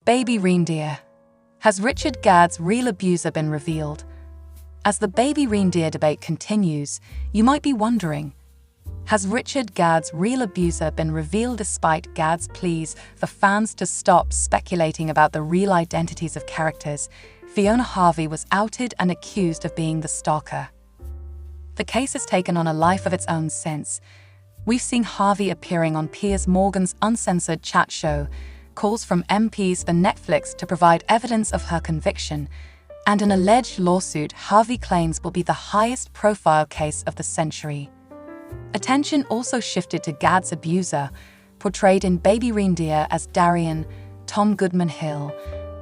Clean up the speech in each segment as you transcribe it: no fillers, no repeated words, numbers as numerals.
Baby Reindeer. Has Richard Gadd's real abuser been revealed? As the Baby Reindeer debate continues, you might be wondering, has Richard Gadd's real abuser been revealed despite Gadd's pleas for fans to stop speculating about the real identities of characters? Fiona Harvey was outed and accused of being the stalker. The case has taken on a life of its own since. We've seen Harvey appearing on Piers Morgan's uncensored chat show, calls from MPs for Netflix to provide evidence of her conviction, and an alleged lawsuit Harvey claims will be the highest profile case of the century. Attention also shifted to Gadd's abuser, portrayed in Baby Reindeer as Darian Tom Goodman Hill.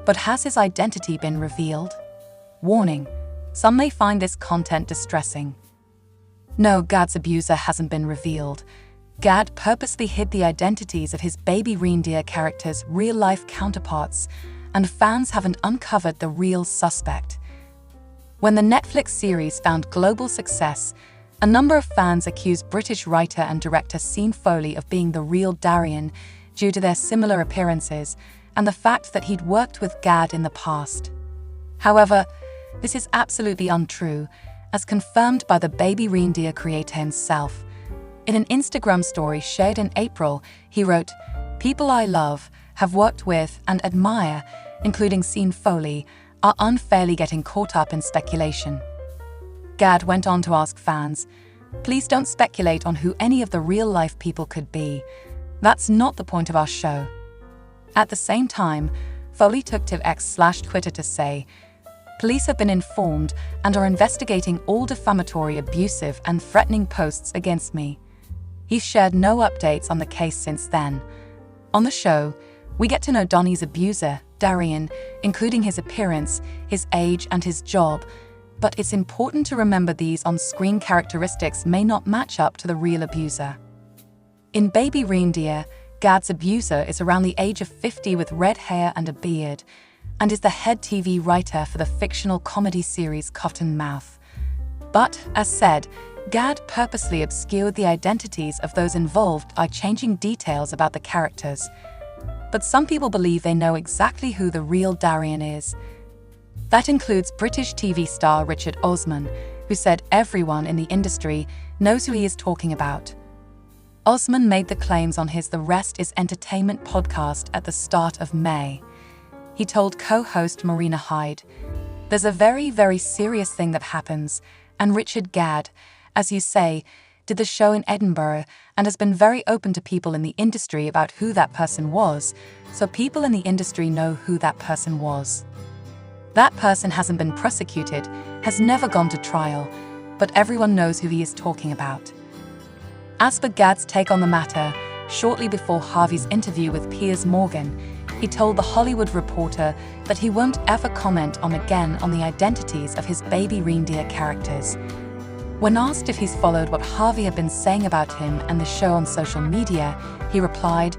But has his identity been revealed? Warning, some may find this content distressing. No, Gadd's abuser hasn't been revealed. Gadd purposely hid the identities of his Baby Reindeer characters' real-life counterparts, and fans haven't uncovered the real suspect. When the Netflix series found global success, a number of fans accused British writer and director Sean Foley of being the real Darian due to their similar appearances and the fact that he'd worked with Gadd in the past. However, this is absolutely untrue, as confirmed by the Baby Reindeer creator himself. In an Instagram story shared in April, he wrote, "People I love, have worked with and admire, including Sean Foley, are unfairly getting caught up in speculation." Gadd went on to ask fans, "Please don't speculate on who any of the real-life people could be. That's not the point of our show." At the same time, Foley took to X/Twitter to say, "Police have been informed and are investigating all defamatory, abusive, and threatening posts against me." He's shared no updates on the case since then. On the show, we get to know Donnie's abuser, Darian, including his appearance, his age, and his job, but it's important to remember these on-screen characteristics may not match up to the real abuser. In Baby Reindeer, Gadd's abuser is around the age of 50 with red hair and a beard, and is the head TV writer for the fictional comedy series Cottonmouth. But, as said, Gadd purposely obscured the identities of those involved by changing details about the characters. But some people believe they know exactly who the real Darian is. That includes British TV star Richard Osman, who said everyone in the industry knows who he is talking about. Osman made the claims on his The Rest is Entertainment podcast at the start of May. He told co-host Marina Hyde, "There's a very, very serious thing that happens, and Richard Gadd, as you say, did the show in Edinburgh and has been very open to people in the industry about who that person was, so people in the industry know who that person was. That person hasn't been prosecuted, has never gone to trial, but everyone knows who he is talking about." As for Gadd's take on the matter, shortly before Harvey's interview with Piers Morgan, he told The Hollywood Reporter that he won't ever comment on the identities of his Baby Reindeer characters. When asked if he's followed what Harvey had been saying about him and the show on social media, he replied,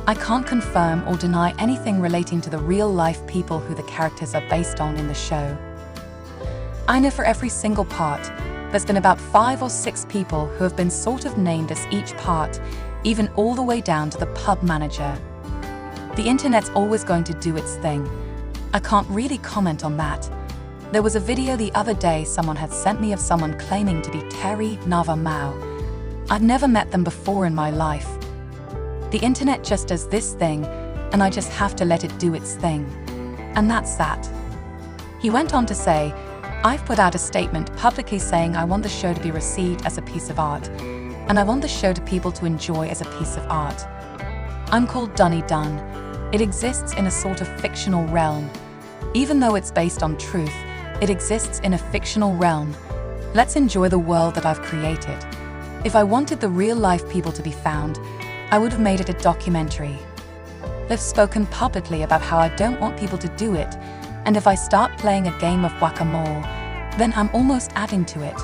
"I can't confirm or deny anything relating to the real-life people who the characters are based on in the show. I know for every single part, there's been about 5 or 6 people who have been sort of named as each part, even all the way down to the pub manager. The internet's always going to do its thing. I can't really comment on that. There was a video the other day someone had sent me of someone claiming to be Terry Nava Mao. I'd never met them before in my life. The internet just does this thing, and I just have to let it do its thing. And that's that." He went on to say, "I've put out a statement publicly saying I want the show to be received as a piece of art, and I want the show to people to enjoy as a piece of art. I'm called Dunny Dunn. It exists in a sort of fictional realm. Even though it's based on truth, it exists in a fictional realm. Let's enjoy the world that I've created. If I wanted the real-life people to be found, I would have made it a documentary. They've spoken publicly about how I don't want people to do it, and if I start playing a game of whack-a-mole, then I'm almost adding to it.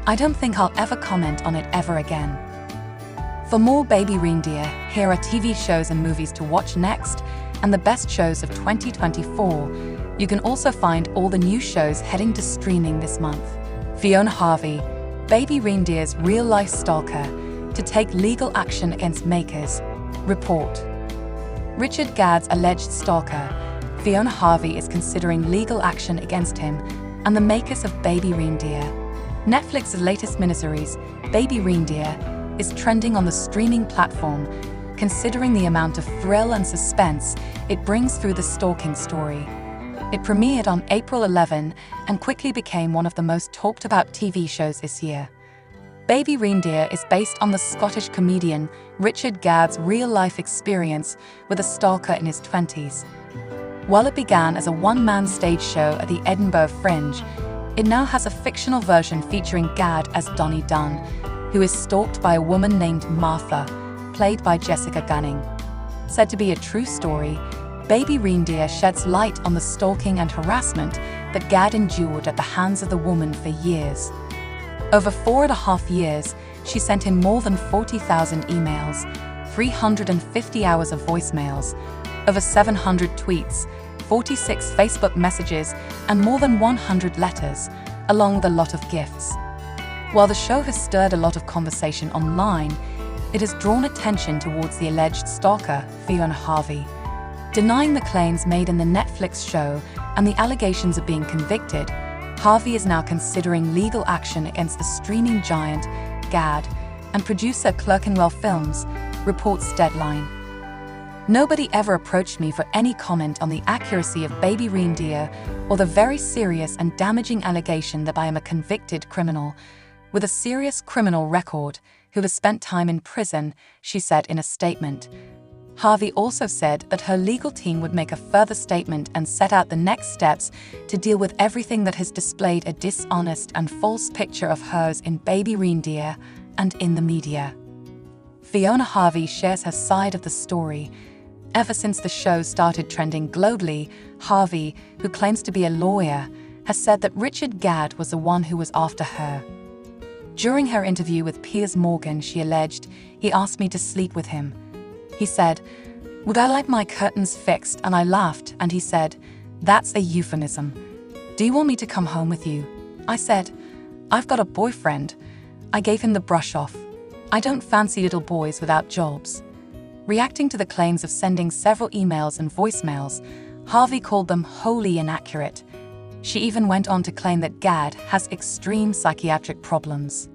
I don't think I'll ever comment on it ever again." For more Baby Reindeer, here are TV shows and movies to watch next, and the best shows of 2024. You can also find all the new shows heading to streaming this month. Fiona Harvey, Baby Reindeer's real-life stalker, to take legal action against makers. Report. Richard Gadd's alleged stalker, Fiona Harvey, is considering legal action against him and the makers of Baby Reindeer. Netflix's latest miniseries, Baby Reindeer, is trending on the streaming platform, considering the amount of thrill and suspense it brings through the stalking story. It premiered on April 11 and quickly became one of the most talked about TV shows this year. Baby Reindeer is based on the Scottish comedian Richard Gadd's real-life experience with a stalker in his 20s. While it began as a one-man stage show at the Edinburgh Fringe, it now has a fictional version featuring Gadd as Donnie Dunn, who is stalked by a woman named Martha, played by Jessica Gunning. Said to be a true story, Baby Reindeer sheds light on the stalking and harassment that Gadd endured at the hands of the woman for years. Over 4.5 years, she sent him more than 40,000 emails, 350 hours of voicemails, over 700 tweets, 46 Facebook messages, and more than 100 letters, along with a lot of gifts. While the show has stirred a lot of conversation online, it has drawn attention towards the alleged stalker, Fiona Harvey. Denying the claims made in the Netflix show and the allegations of being convicted, Harvey is now considering legal action against the streaming giant, Gadd, and producer Clerkenwell Films, reports Deadline. Nobody ever approached me for any comment on the accuracy of Baby Reindeer or the very serious and damaging allegation that I am a convicted criminal, with a serious criminal record, who has spent time in prison, she said in a statement. Harvey also said that her legal team would make a further statement and set out the next steps to deal with everything that has displayed a dishonest and false picture of hers in Baby Reindeer and in the media. Fiona Harvey shares her side of the story. Ever since the show started trending globally, Harvey, who claims to be a lawyer, has said that Richard Gadd was the one who was after her. During her interview with Piers Morgan, she alleged, "He asked me to sleep with him. He said, 'Would I like my curtains fixed?' And I laughed, and he said, 'That's a euphemism. Do you want me to come home with you?' I said, 'I've got a boyfriend.' I gave him the brush off. I don't fancy little boys without jobs." Reacting to the claims of sending several emails and voicemails, Harvey called them wholly inaccurate. She even went on to claim that Gadd has extreme psychiatric problems.